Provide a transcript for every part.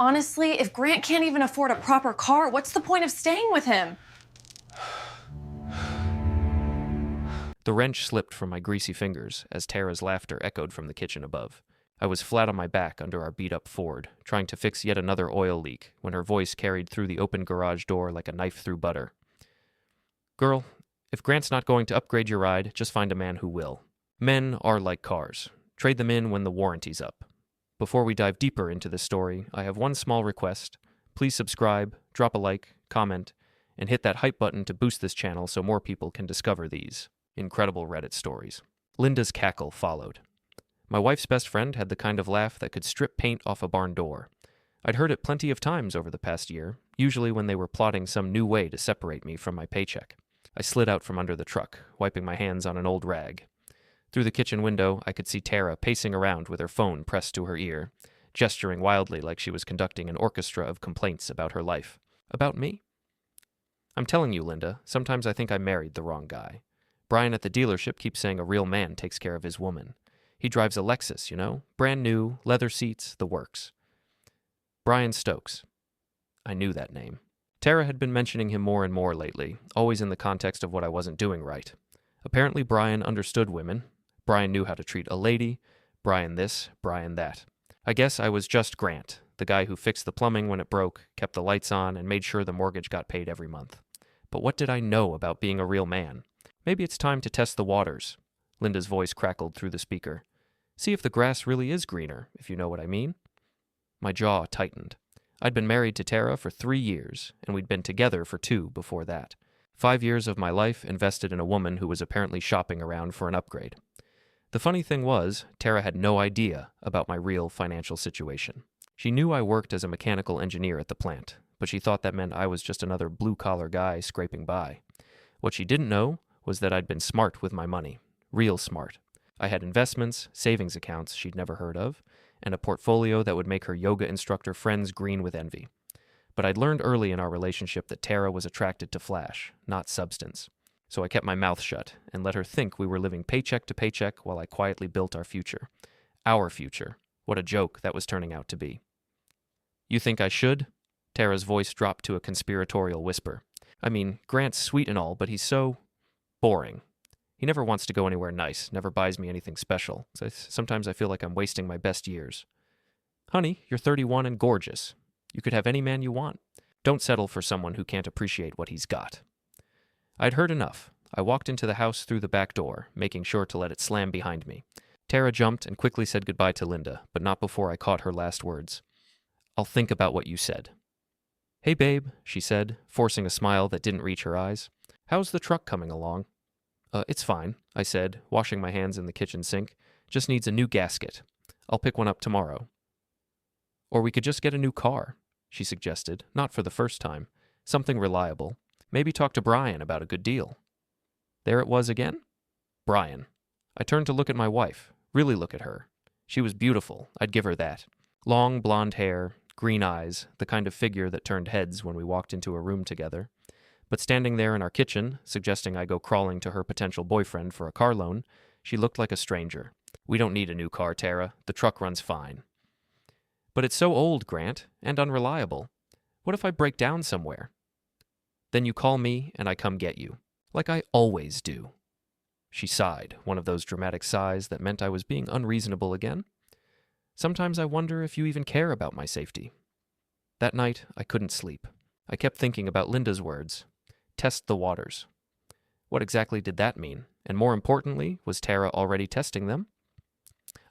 Honestly, if Grant can't even afford a proper car, what's the point of staying with him? The wrench slipped from my greasy fingers as Tara's laughter echoed from the kitchen above. I was flat on my back under our beat-up Ford, trying to fix yet another oil leak, when her voice carried through the open garage door like a knife through butter. Girl, if Grant's not going to upgrade your ride, just find a man who will. Men are like cars. Trade them in when the warranty's up. Before we dive deeper into this story, I have one small request. Please subscribe, drop a like, comment, and hit that hype button to boost this channel so more people can discover these incredible Reddit stories. Linda's cackle followed. My wife's best friend had the kind of laugh that could strip paint off a barn door. I'd heard it plenty of times over the past year, usually when they were plotting some new way to separate me from my paycheck. I slid out from under the truck, wiping my hands on an old rag. Through the kitchen window, I could see Tara pacing around with her phone pressed to her ear, gesturing wildly like she was conducting an orchestra of complaints about her life. About me? I'm telling you, Linda, sometimes I think I married the wrong guy. Brian at the dealership keeps saying a real man takes care of his woman. He drives a Lexus, you know? Brand new, leather seats, the works. Brian Stokes. I knew that name. Tara had been mentioning him more and more lately, always in the context of what I wasn't doing right. Apparently Brian understood women. Brian knew how to treat a lady. Brian this, Brian that. I guess I was just Grant, the guy who fixed the plumbing when it broke, kept the lights on, and made sure the mortgage got paid every month. But what did I know about being a real man? Maybe it's time to test the waters. Linda's voice crackled through the speaker. See if the grass really is greener, if you know what I mean. My jaw tightened. I'd been married to Tara for 3 years, and we'd been together for 2 before that. 5 years of my life invested in a woman who was apparently shopping around for an upgrade. The funny thing was, Tara had no idea about my real financial situation. She knew I worked as a mechanical engineer at the plant, but she thought that meant I was just another blue-collar guy scraping by. What she didn't know was that I'd been smart with my money. Real smart. I had investments, savings accounts she'd never heard of, and a portfolio that would make her yoga instructor friends green with envy. But I'd learned early in our relationship that Tara was attracted to flash, not substance. So I kept my mouth shut and let her think we were living paycheck to paycheck while I quietly built our future. Our future. What a joke that was turning out to be. You think I should? Tara's voice dropped to a conspiratorial whisper. I mean, Grant's sweet and all, but he's so boring. He never wants to go anywhere nice, never buys me anything special. Sometimes I feel like I'm wasting my best years. Honey, you're 31 and gorgeous. You could have any man you want. Don't settle for someone who can't appreciate what he's got. I'd heard enough. I walked into the house through the back door, making sure to let it slam behind me. Tara jumped and quickly said goodbye to Linda, but not before I caught her last words. I'll think about what you said. Hey, babe, she said, forcing a smile that didn't reach her eyes. How's the truck coming along? It's fine, I said, washing my hands in the kitchen sink. Just needs a new gasket. I'll pick one up tomorrow. Or we could just get a new car, she suggested, not for the first time. Something reliable. Maybe talk to Brian about a good deal. There it was again? Brian. I turned to look at my wife, really look at her. She was beautiful, I'd give her that. Long blonde hair, green eyes, the kind of figure that turned heads when we walked into a room together. But standing there in our kitchen, suggesting I go crawling to her potential boyfriend for a car loan, she looked like a stranger. We don't need a new car, Tara. The truck runs fine. But it's so old, Grant, and unreliable. What if I break down somewhere? Then you call me and I come get you, like I always do. She sighed, one of those dramatic sighs that meant I was being unreasonable again. Sometimes I wonder if you even care about my safety. That night, I couldn't sleep. I kept thinking about Linda's words. Test the waters. What exactly did that mean? And more importantly, was Tara already testing them?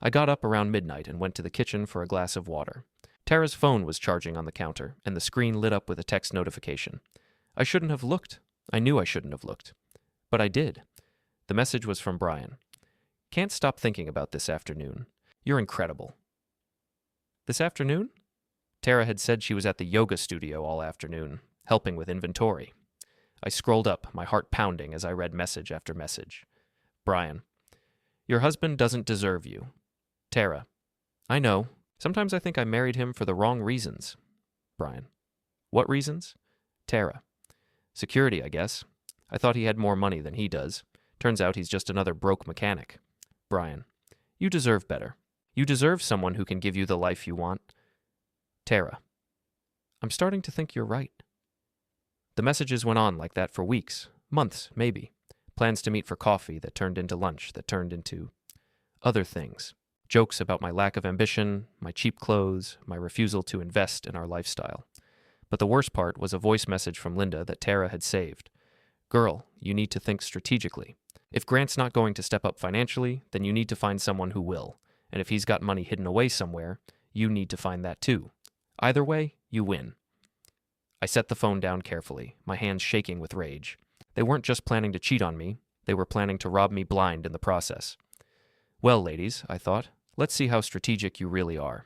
I got up around midnight and went to the kitchen for a glass of water. Tara's phone was charging on the counter, and the screen lit up with a text notification. I shouldn't have looked. I knew I shouldn't have looked. But I did. The message was from Brian. Can't stop thinking about this afternoon. You're incredible. This afternoon? Tara had said she was at the yoga studio all afternoon, helping with inventory. I scrolled up, my heart pounding as I read message after message. Brian. Your husband doesn't deserve you. Tara. I know. Sometimes I think I married him for the wrong reasons. Brian. What reasons? Tara. Security, I guess. I thought he had more money than he does. Turns out he's just another broke mechanic. Brian. You deserve better. You deserve someone who can give you the life you want. Tara. I'm starting to think you're right. The messages went on like that for weeks, months, maybe. Plans to meet for coffee that turned into lunch, that turned into other things. Jokes about my lack of ambition, my cheap clothes, my refusal to invest in our lifestyle. But the worst part was a voice message from Linda that Tara had saved. Girl, you need to think strategically. If Grant's not going to step up financially, then you need to find someone who will. And if he's got money hidden away somewhere, you need to find that too. Either way, you win. I set the phone down carefully, my hands shaking with rage. They weren't just planning to cheat on me, they were planning to rob me blind in the process. Well, ladies, I thought, let's see how strategic you really are.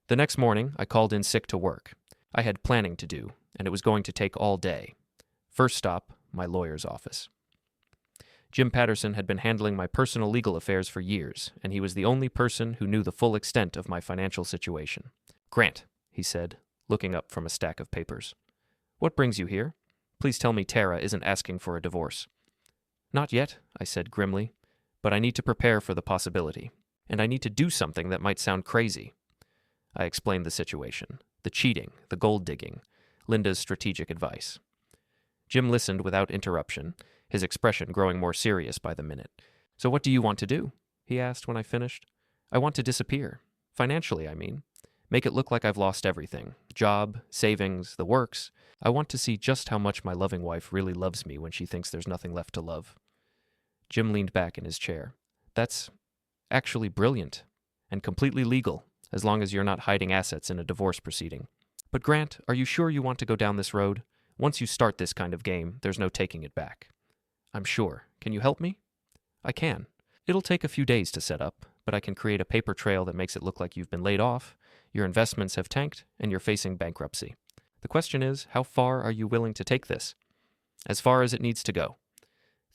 The next morning, I called in sick to work. I had planning to do, and it was going to take all day. First stop, my lawyer's office. Jim Patterson had been handling my personal legal affairs for years, and he was the only person who knew the full extent of my financial situation. Grant, he said, looking up from a stack of papers. What brings you here? Please tell me Tara isn't asking for a divorce. Not yet, I said grimly, but I need to prepare for the possibility, and I need to do something that might sound crazy. I explained the situation, the cheating, the gold digging, Linda's strategic advice. Jim listened without interruption, his expression growing more serious by the minute. So what do you want to do? He asked when I finished. I want to disappear. Financially, I mean. Make it look like I've lost everything. Job, savings, the works. I want to see just how much my loving wife really loves me when she thinks there's nothing left to love. Jim leaned back in his chair. That's actually brilliant and completely legal, as long as you're not hiding assets in a divorce proceeding. But Grant, are you sure you want to go down this road? Once you start this kind of game, there's no taking it back. I'm sure. Can you help me? I can. It'll take a few days to set up, but I can create a paper trail that makes it look like you've been laid off, your investments have tanked, and you're facing bankruptcy. The question is, how far are you willing to take this? As far as it needs to go.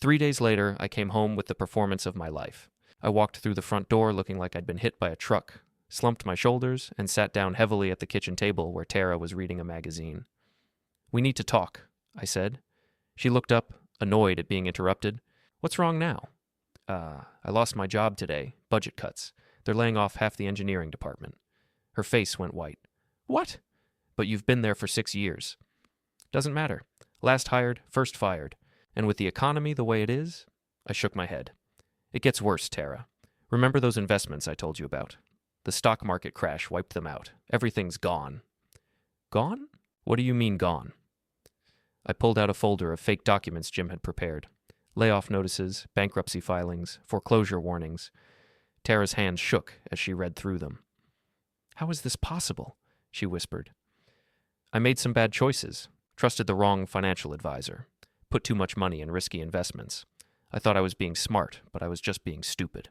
3 days later, I came home with the performance of my life. I walked through the front door looking like I'd been hit by a truck, slumped my shoulders, and sat down heavily at the kitchen table where Tara was reading a magazine. We need to talk, I said. She looked up, annoyed at being interrupted. What's wrong now? I lost my job today. Budget cuts. They're laying off half the engineering department. Her face went white. What? But you've been there for 6 years. Doesn't matter. Last hired, first fired. And with the economy the way it is, I shook my head. It gets worse, Tara. Remember those investments I told you about? The stock market crash wiped them out. Everything's gone. Gone? What do you mean gone? I pulled out a folder of fake documents Jim had prepared. Layoff notices, bankruptcy filings, foreclosure warnings. Tara's hands shook as she read through them. How is this possible? She whispered. I made some bad choices. Trusted the wrong financial advisor. Put too much money in risky investments. I thought I was being smart, but I was just being stupid.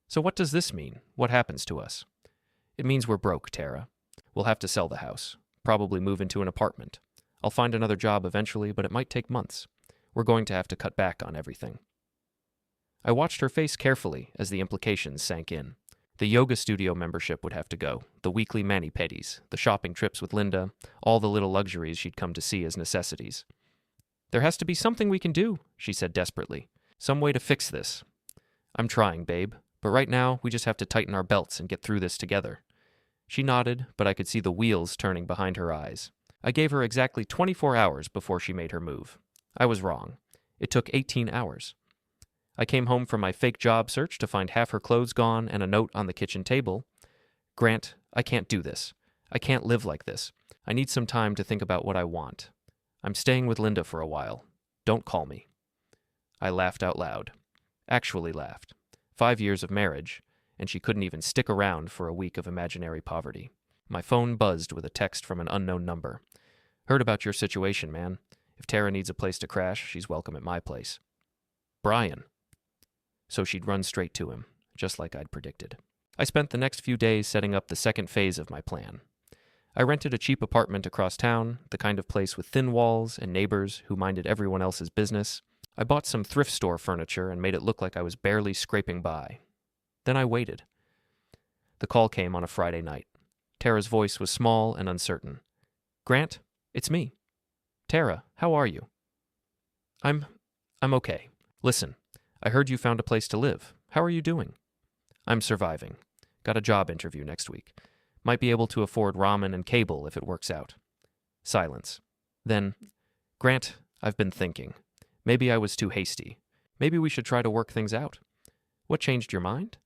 So what does this mean? What happens to us? It means we're broke, Tara. We'll have to sell the house. Probably move into an apartment. I'll find another job eventually, but it might take months. We're going to have to cut back on everything. I watched her face carefully as the implications sank in. The yoga studio membership would have to go, the weekly mani-pedis, the shopping trips with Linda, all the little luxuries she'd come to see as necessities. There has to be something we can do, she said desperately. Some way to fix this. I'm trying, babe, but right now we just have to tighten our belts and get through this together. She nodded, but I could see the wheels turning behind her eyes. I gave her exactly 24 hours before she made her move. I was wrong. It took 18 hours. I came home from my fake job search to find half her clothes gone and a note on the kitchen table. Grant, I can't do this. I can't live like this. I need some time to think about what I want. I'm staying with Linda for a while. Don't call me. I laughed out loud. Actually laughed. 5 years of marriage, and she couldn't even stick around for a week of imaginary poverty. My phone buzzed with a text from an unknown number. Heard about your situation, man. If Tara needs a place to crash, she's welcome at my place. Brian. So she'd run straight to him, just like I'd predicted. I spent the next few days setting up the second phase of my plan. I rented a cheap apartment across town, the kind of place with thin walls and neighbors who minded everyone else's business. I bought some thrift store furniture and made it look like I was barely scraping by. Then I waited. The call came on a Friday night. Tara's voice was small and uncertain. Grant, it's me. Tara, how are you? I'm okay. Listen, I heard you found a place to live. How are you doing? I'm surviving. Got a job interview next week. Might be able to afford ramen and cable if it works out. Silence. Then, Grant, I've been thinking. Maybe I was too hasty. Maybe we should try to work things out. What changed your mind?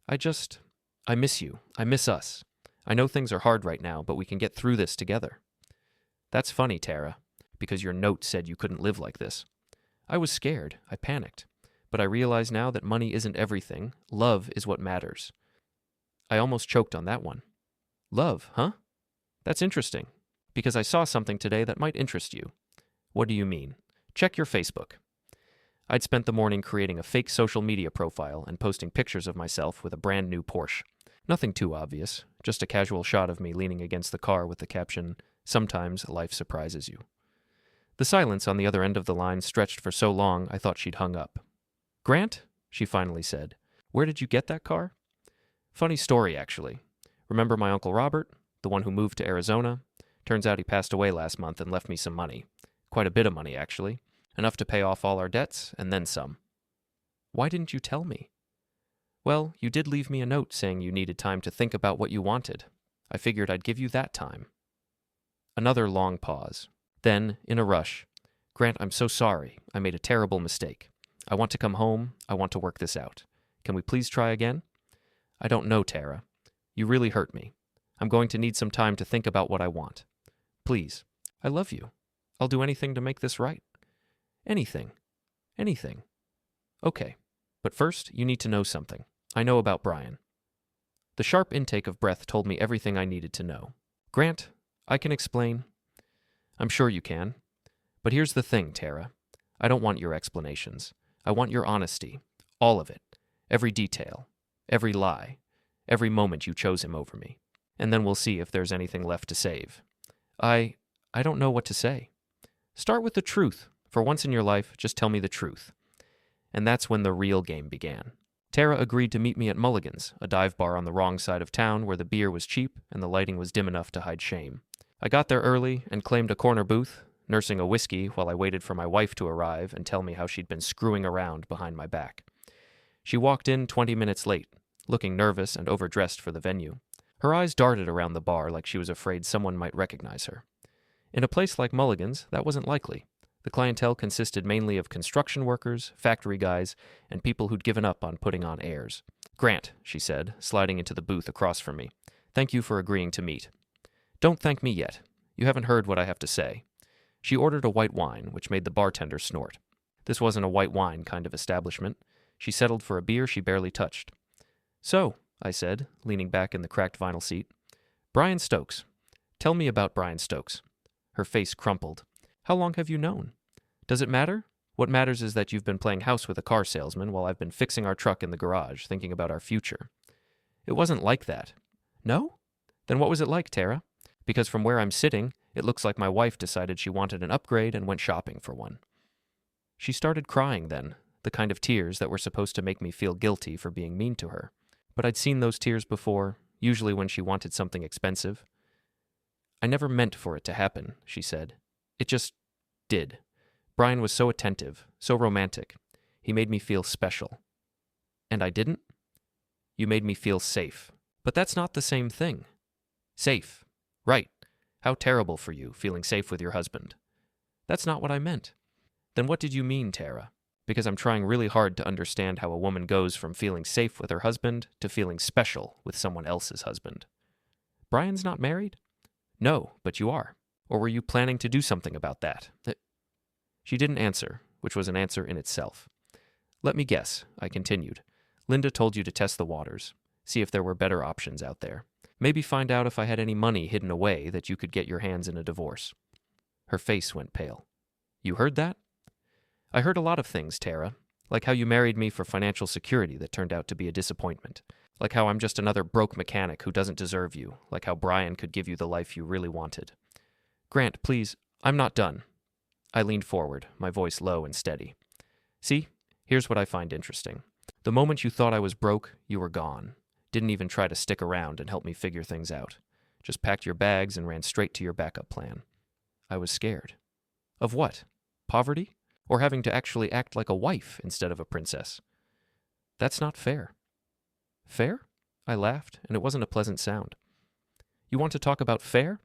I miss you. I miss us. I know things are hard right now, but we can get through this together. That's funny, Tara, because your note said you couldn't live like this. I was scared. I panicked. But I realize now that money isn't everything. Love is what matters. I almost choked on that one. Love, huh? That's interesting, because I saw something today that might interest you. What do you mean? Check your Facebook. I'd spent the morning creating a fake social media profile and posting pictures of myself with a brand new Porsche. Nothing too obvious, just a casual shot of me leaning against the car with the caption, "Sometimes life surprises you." The silence on the other end of the line stretched for so long I thought she'd hung up. Grant, she finally said, where did you get that car? Funny story, actually. Remember my Uncle Robert, the one who moved to Arizona? Turns out he passed away last month and left me some money. Quite a bit of money, actually. Enough to pay off all our debts, and then some. Why didn't you tell me? Well, you did leave me a note saying you needed time to think about what you wanted. I figured I'd give you that time. Another long pause. Then, in a rush, Grant, I'm so sorry. I made a terrible mistake. I want to come home. I want to work this out. Can we please try again? I don't know, Tara. You really hurt me. I'm going to need some time to think about what I want. Please. I love you. I'll do anything to make this right. Anything. Anything. Okay. But first, you need to know something. I know about Brian. The sharp intake of breath told me everything I needed to know. Grant, I can explain. I'm sure you can. But here's the thing, Tara. I don't want your explanations. I want your honesty. All of it. Every detail. Every lie. Every moment you chose him over me. And then we'll see if there's anything left to save. I don't know what to say. Start with the truth. For once in your life, just tell me the truth. And that's when the real game began. Tara agreed to meet me at Mulligan's, a dive bar on the wrong side of town where the beer was cheap and the lighting was dim enough to hide shame. I got there early and claimed a corner booth, nursing a whiskey while I waited for my wife to arrive and tell me how she'd been screwing around behind my back. She walked in 20 minutes late, looking nervous and overdressed for the venue. Her eyes darted around the bar like she was afraid someone might recognize her. In a place like Mulligan's, that wasn't likely. The clientele consisted mainly of construction workers, factory guys, and people who'd given up on putting on airs. Grant, she said, sliding into the booth across from me. Thank you for agreeing to meet. Don't thank me yet. You haven't heard what I have to say. She ordered a white wine, which made the bartender snort. This wasn't a white wine kind of establishment. She settled for a beer she barely touched. So, I said, leaning back in the cracked vinyl seat. Brian Stokes. Tell me about Brian Stokes. Her face crumpled. How long have you known? Does it matter? What matters is that you've been playing house with a car salesman while I've been fixing our truck in the garage, thinking about our future. It wasn't like that. No? Then what was it like, Tara? Because from where I'm sitting, it looks like my wife decided she wanted an upgrade and went shopping for one. She started crying then, the kind of tears that were supposed to make me feel guilty for being mean to her. But I'd seen those tears before, usually when she wanted something expensive. I never meant for it to happen, she said. It just did. Brian was so attentive, so romantic. He made me feel special. And I didn't? You made me feel safe. But that's not the same thing. Safe. Right. How terrible for you, feeling safe with your husband. That's not what I meant. Then what did you mean, Tara? Because I'm trying really hard to understand how a woman goes from feeling safe with her husband to feeling special with someone else's husband. Brian's not married? No, but you are. Or were you planning to do something about that? She didn't answer, which was an answer in itself. Let me guess, I continued. Linda told you to test the waters, see if there were better options out there. Maybe find out if I had any money hidden away that you could get your hands in a divorce. Her face went pale. You heard that? I heard a lot of things, Tara. Like how you married me for financial security that turned out to be a disappointment. Like how I'm just another broke mechanic who doesn't deserve you. Like how Brian could give you the life you really wanted. Grant, please, I'm not done. I leaned forward, my voice low and steady. See, here's what I find interesting. The moment you thought I was broke, you were gone. Didn't even try to stick around and help me figure things out. Just packed your bags and ran straight to your backup plan. I was scared. Of what? Poverty? Or having to actually act like a wife instead of a princess? That's not fair. Fair? I laughed, and it wasn't a pleasant sound. You want to talk about fair?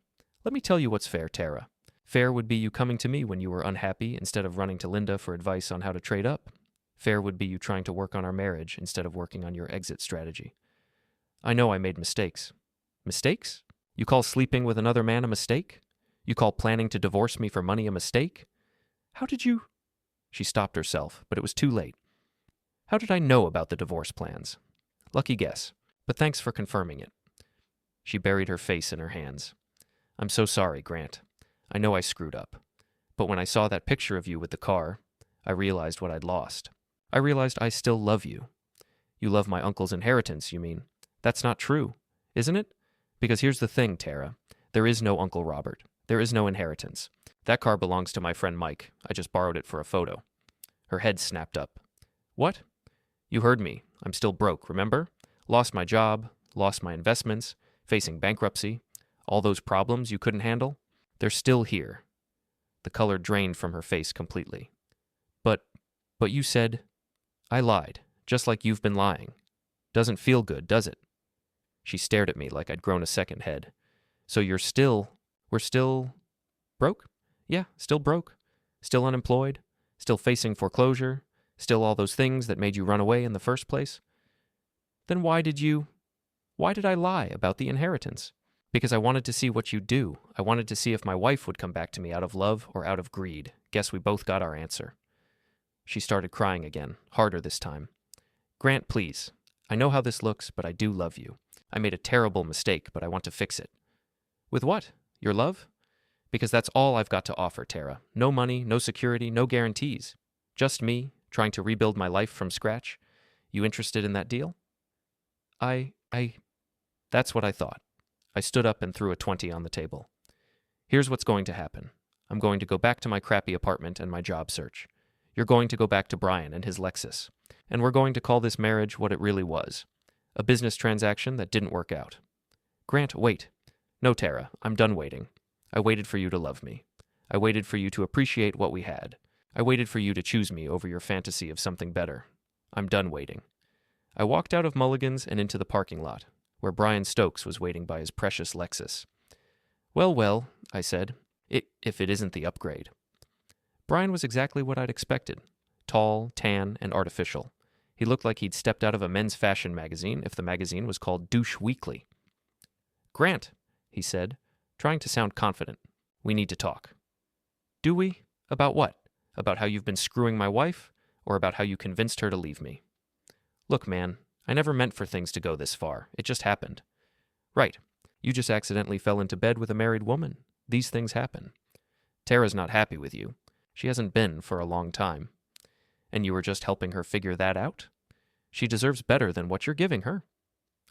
Let me tell you what's fair, Tara. Fair would be you coming to me when you were unhappy instead of running to Linda for advice on how to trade up. Fair would be you trying to work on our marriage instead of working on your exit strategy. I know I made mistakes. Mistakes? You call sleeping with another man a mistake? You call planning to divorce me for money a mistake? How did you... She stopped herself, but it was too late. How did I know about the divorce plans? Lucky guess, but thanks for confirming it. She buried her face in her hands. I'm so sorry, Grant. I know I screwed up. But when I saw that picture of you with the car, I realized what I'd lost. I realized I still love you. You love my uncle's inheritance, you mean? That's not true, isn't it? Because here's the thing, Tara. There is no Uncle Robert. There is no inheritance. That car belongs to my friend Mike. I just borrowed it for a photo. Her head snapped up. What? You heard me. I'm still broke, remember? Lost my job, lost my investments, facing bankruptcy. All those problems you couldn't handle, they're still here. The color drained from her face completely. But you said... I lied, just like you've been lying. Doesn't feel good, does it? She stared at me like I'd grown a second head. So we're still... broke? Yeah, still broke. Still unemployed. Still facing foreclosure. Still all those things that made you run away in the first place. Then why did I lie about the inheritance? Because I wanted to see what you'd do. I wanted to see if my wife would come back to me out of love or out of greed. Guess we both got our answer. She started crying again, harder this time. Grant, please. I know how this looks, but I do love you. I made a terrible mistake, but I want to fix it. With what? Your love? Because that's all I've got to offer, Tara. No money, no security, no guarantees. Just me, trying to rebuild my life from scratch. You interested in that deal? That's what I thought. I stood up and threw a 20 on the table. Here's what's going to happen. I'm going to go back to my crappy apartment and my job search. You're going to go back to Brian and his Lexus. And we're going to call this marriage what it really was. A business transaction that didn't work out. Grant, wait. No, Tara, I'm done waiting. I waited for you to love me. I waited for you to appreciate what we had. I waited for you to choose me over your fantasy of something better. I'm done waiting. I walked out of Mulligan's and into the parking lot, where Brian Stokes was waiting by his precious Lexus. Well, I said, if it isn't the upgrade. Brian was exactly what I'd expected. Tall, tan, and artificial. He looked like he'd stepped out of a men's fashion magazine if the magazine was called Douche Weekly. Grant, he said, trying to sound confident. We need to talk. Do we? About what? About how you've been screwing my wife? Or about how you convinced her to leave me? Look, man, I never meant for things to go this far. It just happened. Right. You just accidentally fell into bed with a married woman. These things happen. Tara's not happy with you. She hasn't been for a long time. And you were just helping her figure that out? She deserves better than what you're giving her.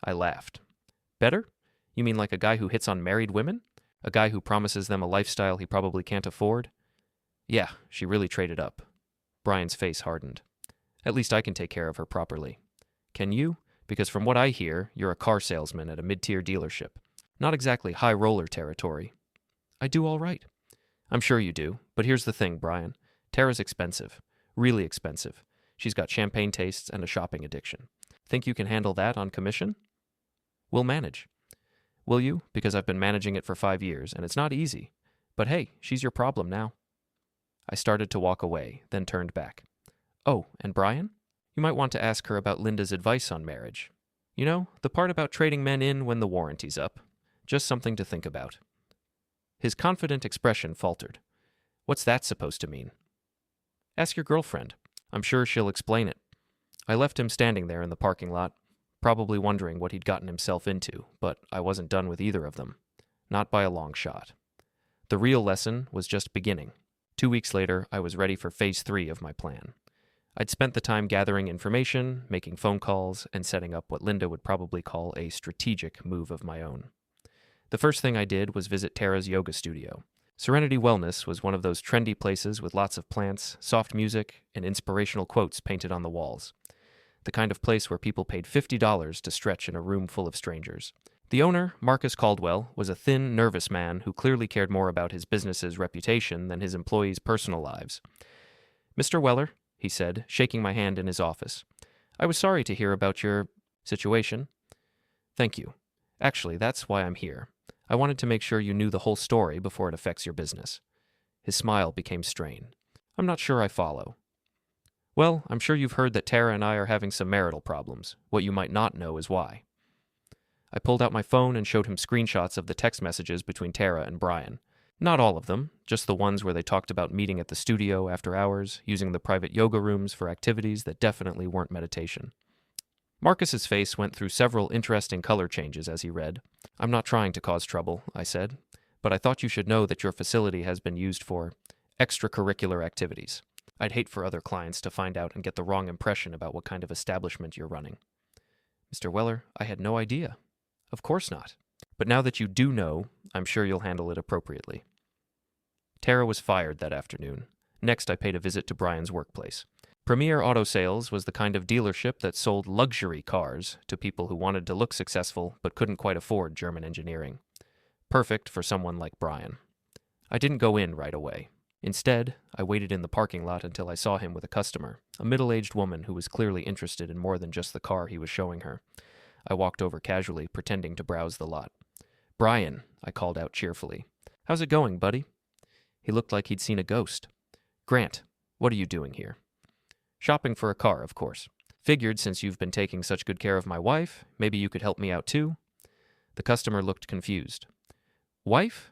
I laughed. Better? You mean like a guy who hits on married women? A guy who promises them a lifestyle he probably can't afford? Yeah, she really traded up. Brian's face hardened. At least I can take care of her properly. Can you? Because from what I hear, you're a car salesman at a mid-tier dealership. Not exactly high-roller territory. I do all right. I'm sure you do, but here's the thing, Brian. Tara's expensive. Really expensive. She's got champagne tastes and a shopping addiction. Think you can handle that on commission? We'll manage. Will you? Because I've been managing it for 5 years, and it's not easy. But hey, she's your problem now. I started to walk away, then turned back. Oh, and Brian? You might want to ask her about Linda's advice on marriage. You know, the part about trading men in when the warranty's up. Just something to think about. His confident expression faltered. What's that supposed to mean? Ask your girlfriend. I'm sure she'll explain it. I left him standing there in the parking lot, probably wondering what he'd gotten himself into, but I wasn't done with either of them. Not by a long shot. The real lesson was just beginning. 2 weeks later, I was ready for phase 3 of my plan. I'd spent the time gathering information, making phone calls, and setting up what Linda would probably call a strategic move of my own. The first thing I did was visit Tara's yoga studio. Serenity Wellness was one of those trendy places with lots of plants, soft music, and inspirational quotes painted on the walls. The kind of place where people paid $50 to stretch in a room full of strangers. The owner, Marcus Caldwell, was a thin, nervous man who clearly cared more about his business's reputation than his employees' personal lives. Mr. Weller, he said, shaking my hand in his office. I was sorry to hear about your situation. Thank you. Actually, that's why I'm here. I wanted to make sure you knew the whole story before it affects your business. His smile became strained. I'm not sure I follow. Well, I'm sure you've heard that Tara and I are having some marital problems. What you might not know is why. I pulled out my phone and showed him screenshots of the text messages between Tara and Brian. Not all of them, just the ones where they talked about meeting at the studio after hours, using the private yoga rooms for activities that definitely weren't meditation. Marcus's face went through several interesting color changes as he read. I'm not trying to cause trouble, I said, but I thought you should know that your facility has been used for extracurricular activities. I'd hate for other clients to find out and get the wrong impression about what kind of establishment you're running. Mr. Weller, I had no idea. Of course not. But now that you do know, I'm sure you'll handle it appropriately. Tara was fired that afternoon. Next, I paid a visit to Brian's workplace. Premier Auto Sales was the kind of dealership that sold luxury cars to people who wanted to look successful but couldn't quite afford German engineering. Perfect for someone like Brian. I didn't go in right away. Instead, I waited in the parking lot until I saw him with a customer, a middle-aged woman who was clearly interested in more than just the car he was showing her. I walked over casually, pretending to browse the lot. Brian, I called out cheerfully. How's it going, buddy? He looked like he'd seen a ghost. Grant, what are you doing here? Shopping for a car, of course. Figured since you've been taking such good care of my wife, maybe you could help me out too. The customer looked confused. Wife?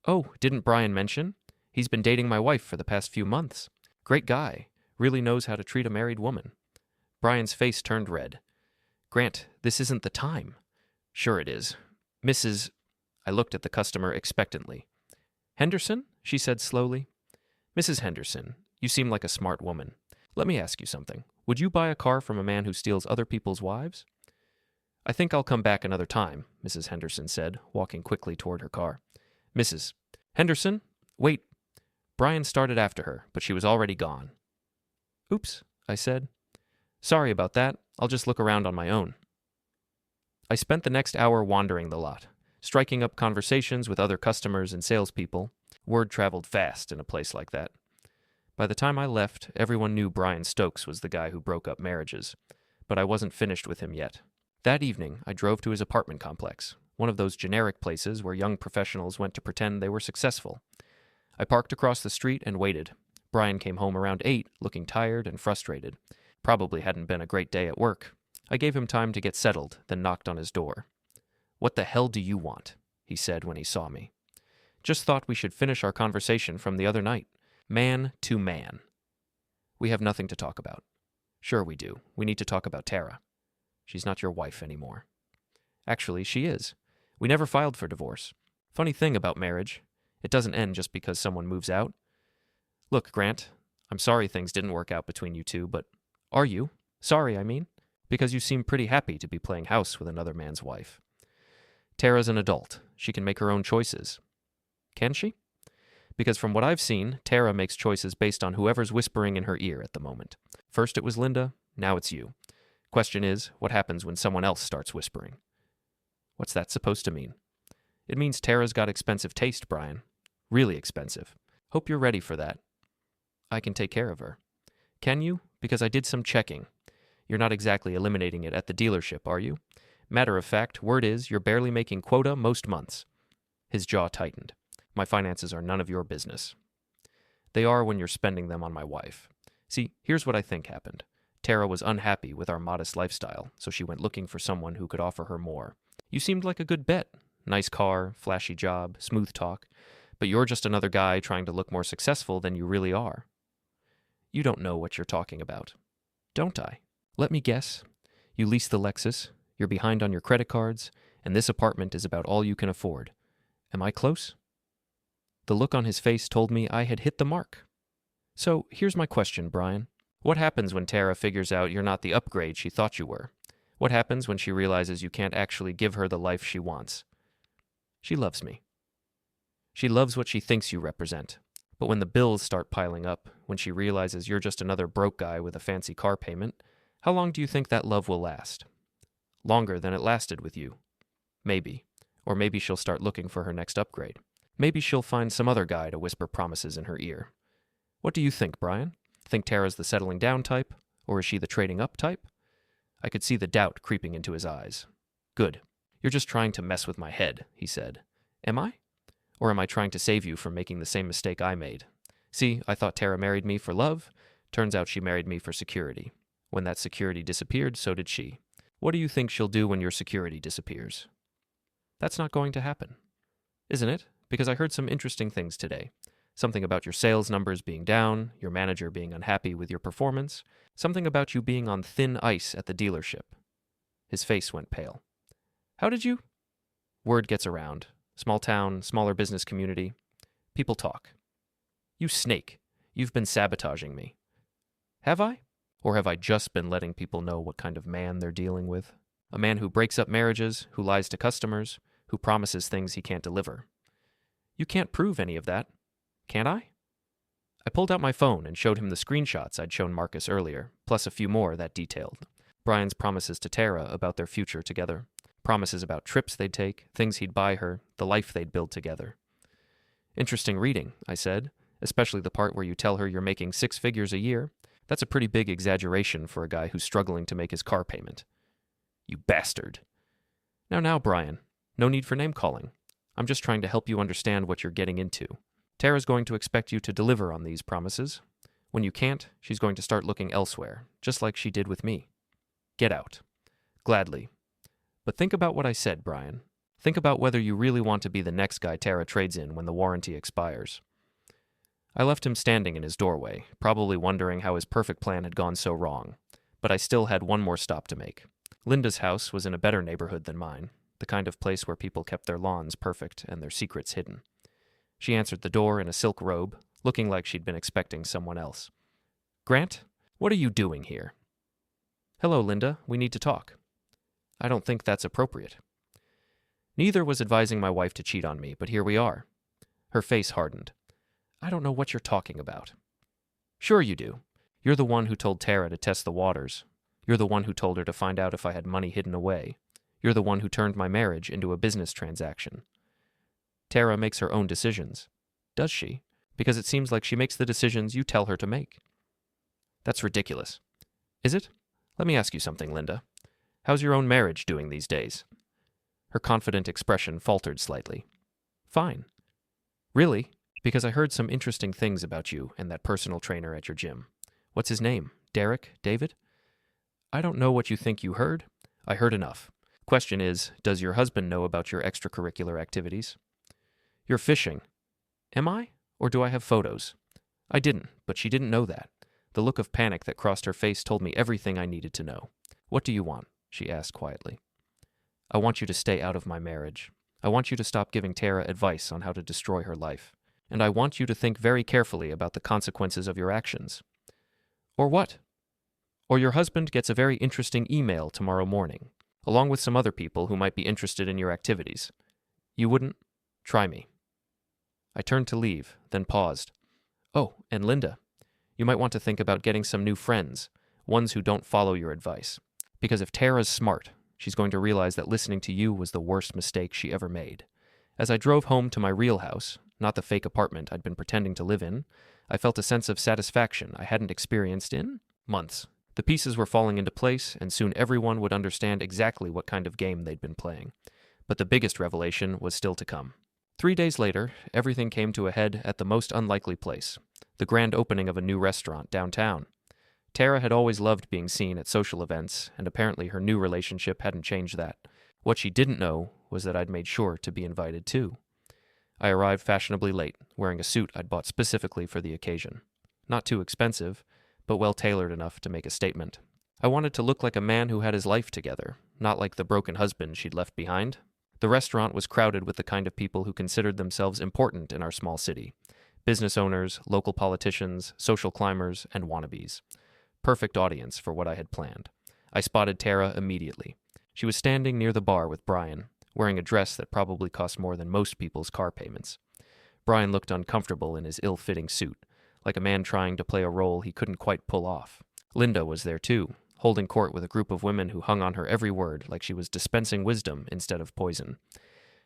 Oh, didn't Brian mention? He's been dating my wife for the past few months. Great guy. Really knows how to treat a married woman. Brian's face turned red. Grant, this isn't the time. Sure it is. Mrs. I looked at the customer expectantly. Henderson? She said slowly. Mrs. Henderson, you seem like a smart woman. Let me ask you something. Would you buy a car from a man who steals other people's wives? I think I'll come back another time, Mrs. Henderson said, walking quickly toward her car. Mrs. Henderson? Wait. Brian started after her, but she was already gone. Oops, I said. Sorry about that. I'll just look around on my own. I spent the next hour wandering the lot, striking up conversations with other customers and salespeople. Word traveled fast in a place like that. By the time I left, everyone knew Brian Stokes was the guy who broke up marriages, but I wasn't finished with him yet. That evening, I drove to his apartment complex, one of those generic places where young professionals went to pretend they were successful. I parked across the street and waited. Brian came home around 8, looking tired and frustrated. Probably hadn't been a great day at work. I gave him time to get settled, then knocked on his door. What the hell do you want? He said when he saw me. Just thought we should finish our conversation from the other night. Man to man. We have nothing to talk about. Sure we do. We need to talk about Tara. She's not your wife anymore. Actually, she is. We never filed for divorce. Funny thing about marriage, it doesn't end just because someone moves out. Look, Grant, I'm sorry things didn't work out between you two, but are you? Sorry, I mean. Because you seem pretty happy to be playing house with another man's wife. Tara's an adult. She can make her own choices. Can she? Because from what I've seen, Tara makes choices based on whoever's whispering in her ear at the moment. First it was Linda, now it's you. Question is, what happens when someone else starts whispering? What's that supposed to mean? It means Tara's got expensive taste, Brian. Really expensive. Hope you're ready for that. I can take care of her. Can you? Because I did some checking. You're not exactly eliminating it at the dealership, are you? Matter of fact, word is you're barely making quota most months. His jaw tightened. My finances are none of your business. They are when you're spending them on my wife. See, here's what I think happened. Tara was unhappy with our modest lifestyle, so she went looking for someone who could offer her more. You seemed like a good bet. Nice car, flashy job, smooth talk. But you're just another guy trying to look more successful than you really are. You don't know what you're talking about. Don't I? Let me guess. You lease the Lexus, you're behind on your credit cards, and this apartment is about all you can afford. Am I close? The look on his face told me I had hit the mark. So here's my question, Brian. What happens when Tara figures out you're not the upgrade she thought you were? What happens when she realizes you can't actually give her the life she wants? She loves me. She loves what she thinks you represent. But when the bills start piling up, when she realizes you're just another broke guy with a fancy car payment, how long do you think that love will last? Longer than it lasted with you. Maybe. Or maybe she'll start looking for her next upgrade. Maybe she'll find some other guy to whisper promises in her ear. What do you think, Brian? Think Tara's the settling down type? Or is she the trading up type? I could see the doubt creeping into his eyes. Good. You're just trying to mess with my head, he said. Am I? Or am I trying to save you from making the same mistake I made? See, I thought Tara married me for love. Turns out she married me for security. When that security disappeared, so did she. What do you think she'll do when your security disappears? That's not going to happen, isn't it? Because I heard some interesting things today. Something about your sales numbers being down, your manager being unhappy with your performance, something about you being on thin ice at the dealership. His face went pale. How did you? Word gets around. Small town, smaller business community. People talk. You snake. You've been sabotaging me. Have I? Or have I just been letting people know what kind of man they're dealing with? A man who breaks up marriages, who lies to customers, who promises things he can't deliver. You can't prove any of that, can't I? I pulled out my phone and showed him the screenshots I'd shown Marcus earlier, plus a few more that detailed Brian's promises to Tara about their future together, promises about trips they'd take, things he'd buy her, the life they'd build together. Interesting reading, I said, especially the part where you tell her you're making 6 figures a year. That's a pretty big exaggeration for a guy who's struggling to make his car payment. You bastard. Now, Brian, no need for name-calling. I'm just trying to help you understand what you're getting into. Tara's going to expect you to deliver on these promises. When you can't, she's going to start looking elsewhere, just like she did with me. Get out. Gladly. But think about what I said, Brian. Think about whether you really want to be the next guy Tara trades in when the warranty expires. I left him standing in his doorway, probably wondering how his perfect plan had gone so wrong. But I still had one more stop to make. Linda's house was in a better neighborhood than mine, the kind of place where people kept their lawns perfect and their secrets hidden. She answered the door in a silk robe, looking like she'd been expecting someone else. Grant, what are you doing here? Hello, Linda. We need to talk. I don't think that's appropriate. Neither was advising my wife to cheat on me, but here we are. Her face hardened. I don't know what you're talking about. Sure you do. You're the one who told Tara to test the waters. You're the one who told her to find out if I had money hidden away. You're the one who turned my marriage into a business transaction. Tara makes her own decisions. Does she? Because it seems like she makes the decisions you tell her to make. That's ridiculous. Is it? Let me ask you something, Linda. How's your own marriage doing these days? Her confident expression faltered slightly. Fine. Really? Because I heard some interesting things about you and that personal trainer at your gym. What's his name? Derek? David? I don't know what you think you heard. I heard enough. Question is, does your husband know about your extracurricular activities? You're fishing. Am I? Or do I have photos? I didn't, but she didn't know that. The look of panic that crossed her face told me everything I needed to know. What do you want? She asked quietly. I want you to stay out of my marriage. I want you to stop giving Tara advice on how to destroy her life. And I want you to think very carefully about the consequences of your actions. Or what? Or your husband gets a very interesting email tomorrow morning, along with some other people who might be interested in your activities. You wouldn't? Try me. I turned to leave, then paused. Oh, and Linda, you might want to think about getting some new friends, ones who don't follow your advice. Because if Tara's smart, she's going to realize that listening to you was the worst mistake she ever made. As I drove home to my real house, not the fake apartment I'd been pretending to live in, I felt a sense of satisfaction I hadn't experienced in months. The pieces were falling into place, and soon everyone would understand exactly what kind of game they'd been playing. But the biggest revelation was still to come. 3 days later, everything came to a head at the most unlikely place, the grand opening of a new restaurant downtown. Tara had always loved being seen at social events, and apparently her new relationship hadn't changed that. What she didn't know was that I'd made sure to be invited too. I arrived fashionably late, wearing a suit I'd bought specifically for the occasion. Not too expensive, but well-tailored enough to make a statement. I wanted to look like a man who had his life together, not like the broken husband she'd left behind. The restaurant was crowded with the kind of people who considered themselves important in our small city. Business owners, local politicians, social climbers, and wannabes. Perfect audience for what I had planned. I spotted Tara immediately. She was standing near the bar with Brian, wearing a dress that probably cost more than most people's car payments. Brian looked uncomfortable in his ill-fitting suit, like a man trying to play a role he couldn't quite pull off. Linda was there too, holding court with a group of women who hung on her every word like she was dispensing wisdom instead of poison.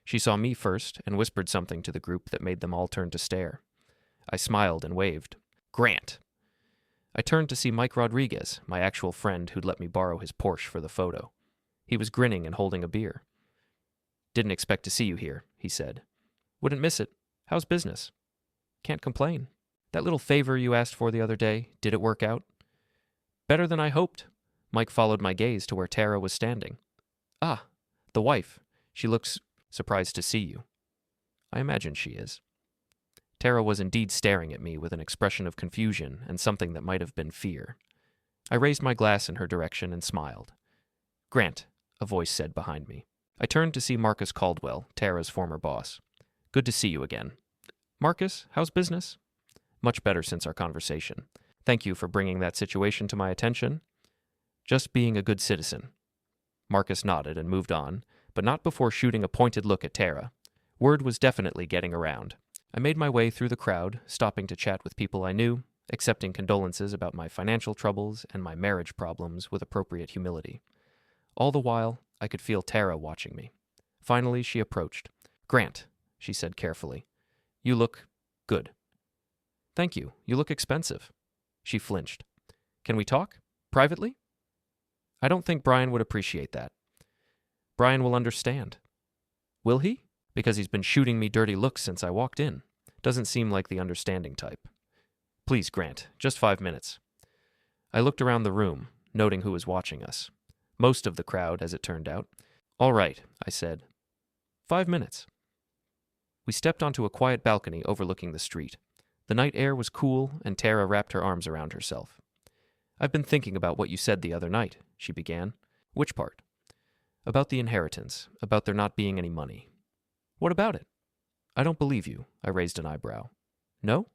She saw me first and whispered something to the group that made them all turn to stare. I smiled and waved. Grant! I turned to see Mike Rodriguez, my actual friend who'd let me borrow his Porsche for the photo. He was grinning and holding a beer. Didn't expect to see you here, he said. Wouldn't miss it. How's business? Can't complain. That little favor you asked for the other day, did it work out? Better than I hoped. Mike followed my gaze to where Tara was standing. Ah, the wife. She looks surprised to see you. I imagine she is. Tara was indeed staring at me with an expression of confusion and something that might have been fear. I raised my glass in her direction and smiled. Grant, a voice said behind me. I turned to see Marcus Caldwell, Tara's former boss. Good to see you again. Marcus, how's business? Much better since our conversation. Thank you for bringing that situation to my attention. Just being a good citizen. Marcus nodded and moved on, but not before shooting a pointed look at Tara. Word was definitely getting around. I made my way through the crowd, stopping to chat with people I knew, accepting condolences about my financial troubles and my marriage problems with appropriate humility. All the while, I could feel Tara watching me. Finally, she approached. Grant, she said carefully. You look good. Thank you. You look expensive. She flinched. Can we talk? Privately? I don't think Brian would appreciate that. Brian will understand. Will he? Because he's been shooting me dirty looks since I walked in. Doesn't seem like the understanding type. Please, Grant, just 5 minutes. I looked around the room, noting who was watching us. Most of the crowd, as it turned out. All right, I said. 5 minutes. We stepped onto a quiet balcony overlooking the street. The night air was cool, and Tara wrapped her arms around herself. I've been thinking about what you said the other night, she began. Which part? About the inheritance, about there not being any money. What about it? I don't believe you, I raised an eyebrow. No?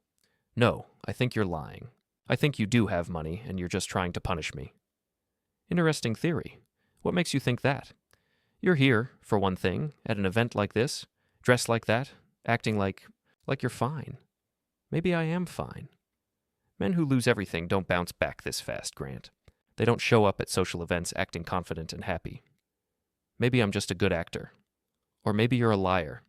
No, I think you're lying. I think you do have money, and you're just trying to punish me. Interesting theory. What makes you think that? You're here, for one thing, at an event like this, dressed like that, acting like you're fine. Maybe I am fine. Men who lose everything don't bounce back this fast, Grant. They don't show up at social events acting confident and happy. Maybe I'm just a good actor. Or maybe you're a liar.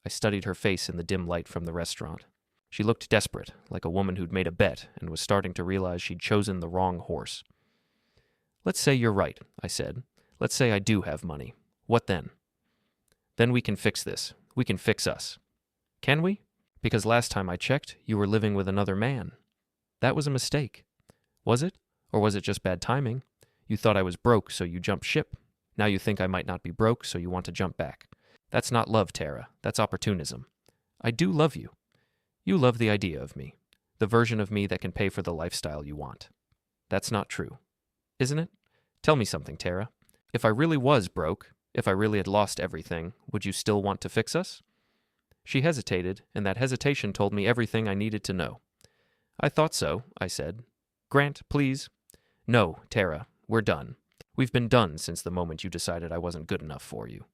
I studied her face in the dim light from the restaurant. She looked desperate, like a woman who'd made a bet and was starting to realize she'd chosen the wrong horse. Let's say you're right, I said. Let's say I do have money. What then? Then we can fix this. We can fix us. Can we? Because last time I checked, you were living with another man. That was a mistake. Was it? Or was it just bad timing? You thought I was broke, so you jumped ship. Now you think I might not be broke, so you want to jump back. That's not love, Tara. That's opportunism. I do love you. You love the idea of me. The version of me that can pay for the lifestyle you want. That's not true. Isn't it? Tell me something, Tara. If I really was broke, if I really had lost everything, would you still want to fix us? She hesitated, and that hesitation told me everything I needed to know. I thought so, I said. Grant, please. No, Tara, we're done. We've been done since the moment you decided I wasn't good enough for you.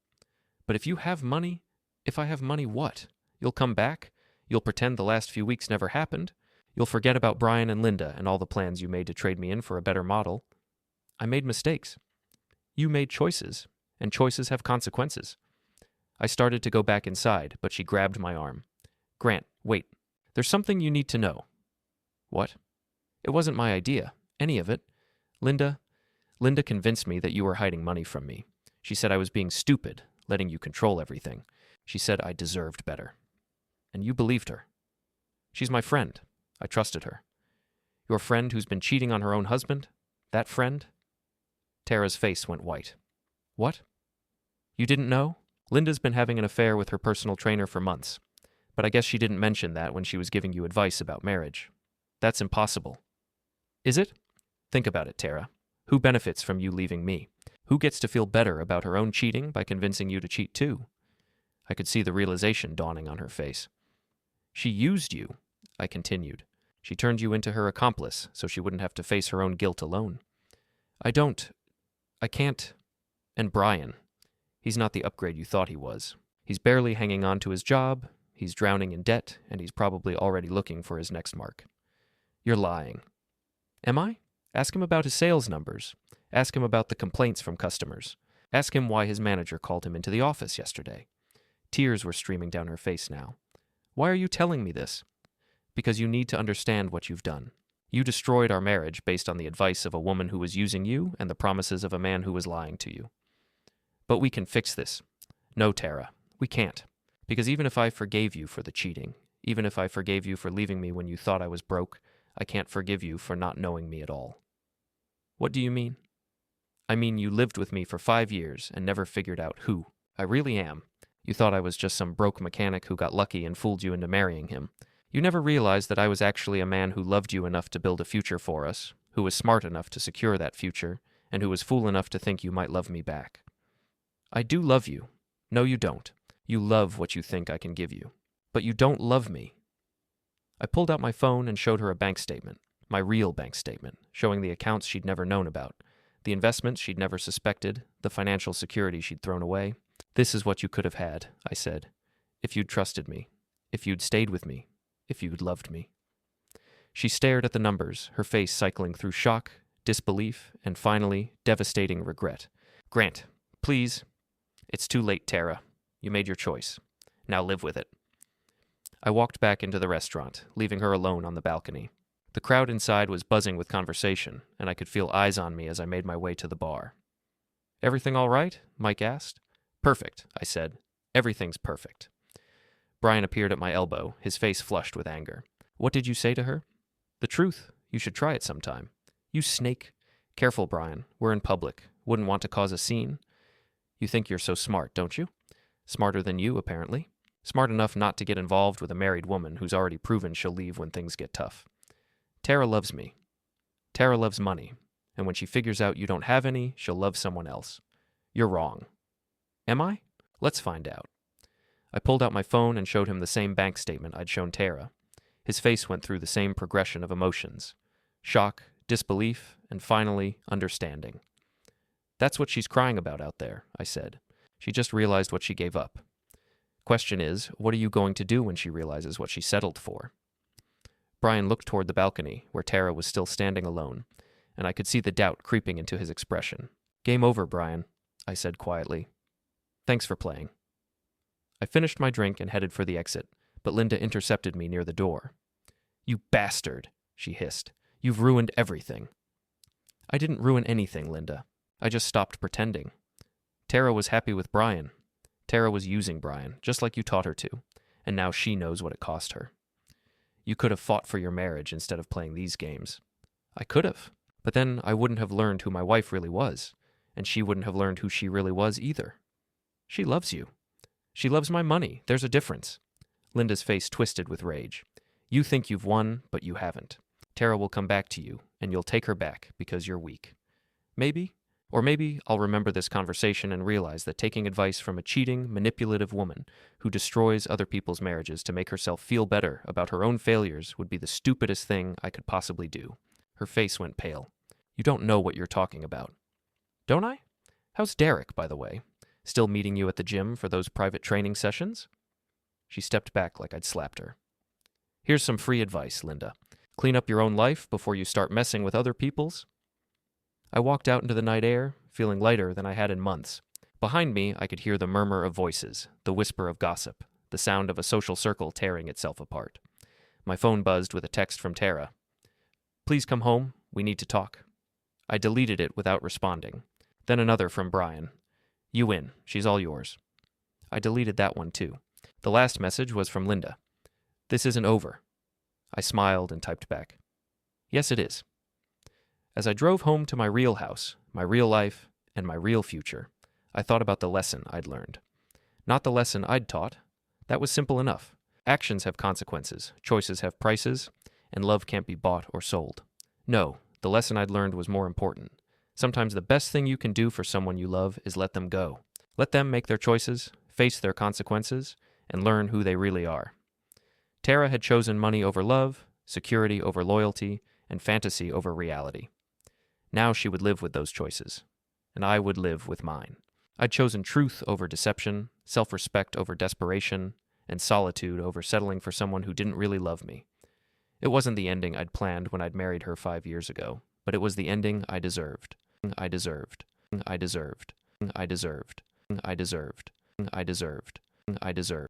But if you have money, if I have money, what? You'll come back? You'll pretend the last few weeks never happened? You'll forget about Brian and Linda and all the plans you made to trade me in for a better model? I made mistakes. You made choices, and choices have consequences. I started to go back inside, but she grabbed my arm. Grant, wait. There's something you need to know. What? It wasn't my idea, any of it. Linda convinced me that you were hiding money from me. She said I was being stupid, letting you control everything. She said I deserved better. And you believed her. She's my friend. I trusted her. Your friend who's been cheating on her own husband? That friend? Tara's face went white. What? You didn't know? Linda's been having an affair with her personal trainer for months. But I guess she didn't mention that when she was giving you advice about marriage. That's impossible. Is it? Think about it, Tara. Who benefits from you leaving me? Who gets to feel better about her own cheating by convincing you to cheat too? I could see the realization dawning on her face. She used you, I continued. She turned you into her accomplice so she wouldn't have to face her own guilt alone. I can't. And Brian. He's not the upgrade you thought he was. He's barely hanging on to his job, he's drowning in debt, and he's probably already looking for his next mark. You're lying. Am I? Ask him about his sales numbers. Ask him about the complaints from customers. Ask him why his manager called him into the office yesterday. Tears were streaming down her face now. Why are you telling me this? Because you need to understand what you've done. You destroyed our marriage based on the advice of a woman who was using you and the promises of a man who was lying to you. But we can fix this. No, Tara, we can't. Because even if I forgave you for the cheating, even if I forgave you for leaving me when you thought I was broke, I can't forgive you for not knowing me at all. What do you mean? I mean you lived with me for 5 years and never figured out who I really am. You thought I was just some broke mechanic who got lucky and fooled you into marrying him. You never realized that I was actually a man who loved you enough to build a future for us, who was smart enough to secure that future, and who was fool enough to think you might love me back. I do love you. No, you don't. You love what you think I can give you. But you don't love me. I pulled out my phone and showed her a bank statement, my real bank statement, showing the accounts she'd never known about, the investments she'd never suspected, the financial security she'd thrown away. This is what you could have had, I said, if you'd trusted me, if you'd stayed with me, if you'd loved me. She stared at the numbers, her face cycling through shock, disbelief, and finally, devastating regret. Grant, please. It's too late, Tara. You made your choice. Now live with it. I walked back into the restaurant, leaving her alone on the balcony. The crowd inside was buzzing with conversation, and I could feel eyes on me as I made my way to the bar. Everything all right? Mike asked. Perfect, I said. Everything's perfect. Brian appeared at my elbow, his face flushed with anger. What did you say to her? The truth. You should try it sometime. You snake. Careful, Brian. We're in public. Wouldn't want to cause a scene. You think you're so smart, don't you? Smarter than you, apparently. Smart enough not to get involved with a married woman who's already proven she'll leave when things get tough. Tara loves me. Tara loves money. And when she figures out you don't have any, she'll love someone else. You're wrong. Am I? Let's find out. I pulled out my phone and showed him the same bank statement I'd shown Tara. His face went through the same progression of emotions. Shock, disbelief, and finally, understanding. That's what she's crying about out there, I said. She just realized what she gave up. Question is, what are you going to do when she realizes what she settled for? Brian looked toward the balcony, where Tara was still standing alone, and I could see the doubt creeping into his expression. Game over, Brian, I said quietly. Thanks for playing. I finished my drink and headed for the exit, but Linda intercepted me near the door. You bastard, she hissed. You've ruined everything. I didn't ruin anything, Linda. I just stopped pretending. Tara was happy with Brian. Tara was using Brian, just like you taught her to, and now she knows what it cost her. You could have fought for your marriage instead of playing these games. I could have, but then I wouldn't have learned who my wife really was, and she wouldn't have learned who she really was either. She loves you. She loves my money. There's a difference. Linda's face twisted with rage. You think you've won, but you haven't. Tara will come back to you, and you'll take her back because you're weak. Maybe, or maybe I'll remember this conversation and realize that taking advice from a cheating, manipulative woman who destroys other people's marriages to make herself feel better about her own failures would be the stupidest thing I could possibly do. Her face went pale. You don't know what you're talking about. Don't I? How's Derek, by the way? Still meeting you at the gym for those private training sessions? She stepped back like I'd slapped her. Here's some free advice, Linda. Clean up your own life before you start messing with other people's. I walked out into the night air, feeling lighter than I had in months. Behind me, I could hear the murmur of voices, the whisper of gossip, the sound of a social circle tearing itself apart. My phone buzzed with a text from Tara. Please come home. We need to talk. I deleted it without responding. Then another from Brian. You win. She's all yours. I deleted that one too. The last message was from Linda. This isn't over. I smiled and typed back. Yes, it is. As I drove home to my real house, my real life, and my real future, I thought about the lesson I'd learned. Not the lesson I'd taught. That was simple enough. Actions have consequences, choices have prices, and love can't be bought or sold. No, the lesson I'd learned was more important. Sometimes the best thing you can do for someone you love is let them go. Let them make their choices, face their consequences, and learn who they really are. Tara had chosen money over love, security over loyalty, and fantasy over reality. Now she would live with those choices, and I would live with mine. I'd chosen truth over deception, self-respect over desperation, and solitude over settling for someone who didn't really love me. It wasn't the ending I'd planned when I'd married her 5 years ago, but it was the ending I deserved. I deserved. I deserved. I deserved. I deserved. I deserved. I deserved.